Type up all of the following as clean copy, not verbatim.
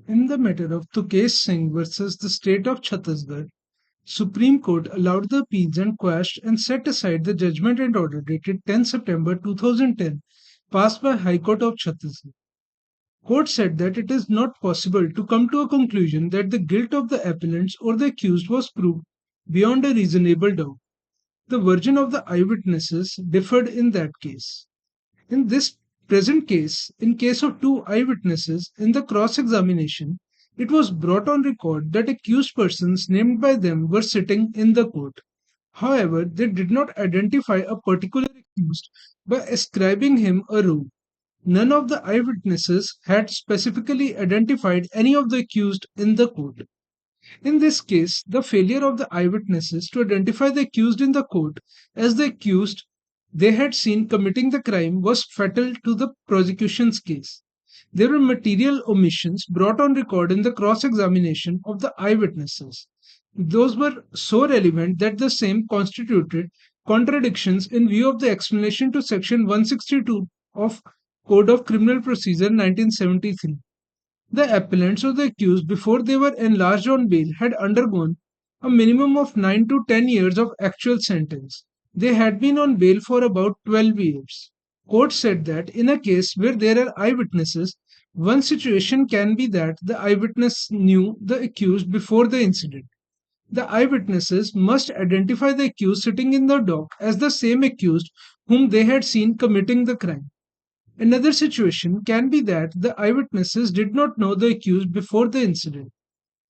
In the matter of Tukesh Singh versus the state of Chhattisgarh, Supreme Court allowed the appeals and quashed and set aside the judgment and order dated 10 September 2010 passed by High Court of Chhattisgarh. Court said that it is not possible to come to a conclusion that the guilt of the appellants or the accused was proved beyond a reasonable doubt. The version of the eyewitnesses differed in that case. In this present case, in case of two eyewitnesses in the cross-examination, it was brought on record that accused persons named by them were sitting in the court. However, they did not identify a particular accused by ascribing him a role. None of the eyewitnesses had specifically identified any of the accused in the court. In this case, the failure of the eyewitnesses to identify the accused in the court as the accused they had seen committing the crime was fatal to the prosecution's case. There were material omissions brought on record in the cross examination of the eyewitnesses. Those were so relevant that the same constituted contradictions in view of the explanation to Section 162 of Code of Criminal Procedure 1973. The appellants or the accused, before they were enlarged on bail, had undergone a minimum of 9 to 10 years of actual sentence. They had been on bail for about 12 years. Court said that in a case where there are eyewitnesses, one situation can be that the eyewitness knew the accused before the incident. The eyewitnesses must identify the accused sitting in the dock as the same accused whom they had seen committing the crime. Another situation can be that the eyewitnesses did not know the accused before the incident.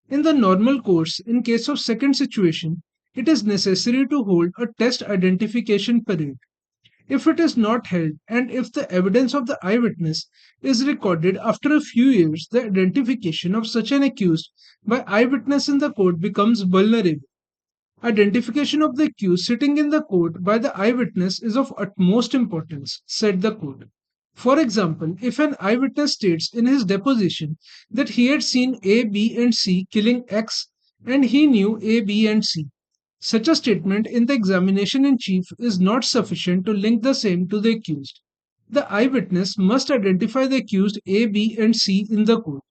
In the normal course, in case of second situation, it is necessary to hold a test identification parade. If it is not held and if the evidence of the eyewitness is recorded after a few years, the identification of such an accused by eyewitness in the court becomes vulnerable. Identification of the accused sitting in the court by the eyewitness is of utmost importance, said the court. For example, if an eyewitness states in his deposition that he had seen A, B, and C killing X and he knew A, B, and C, such a statement in the examination in chief is not sufficient to link the same to the accused. The eyewitness must identify the accused A, B, and C in the court.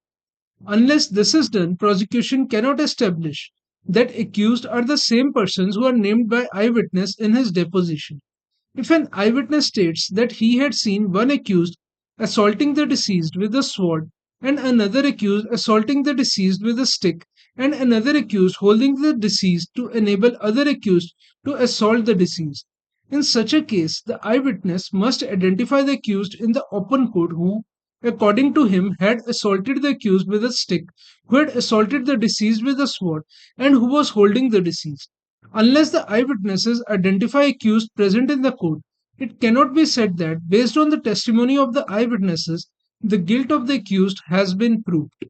Unless this is done, prosecution cannot establish that accused are the same persons who are named by eyewitness in his deposition. If an eyewitness states that he had seen one accused assaulting the deceased with a sword, and another accused assaulting the deceased with a stick, and another accused holding the deceased to enable other accused to assault the deceased, in such a case, the eyewitness must identify the accused in the open court who, according to him, had assaulted the accused with a stick, who had assaulted the deceased with a sword, and who was holding the deceased. Unless the eyewitnesses identify accused present in the court, it cannot be said that, based on the testimony of the eyewitnesses, the guilt of the accused has been proved.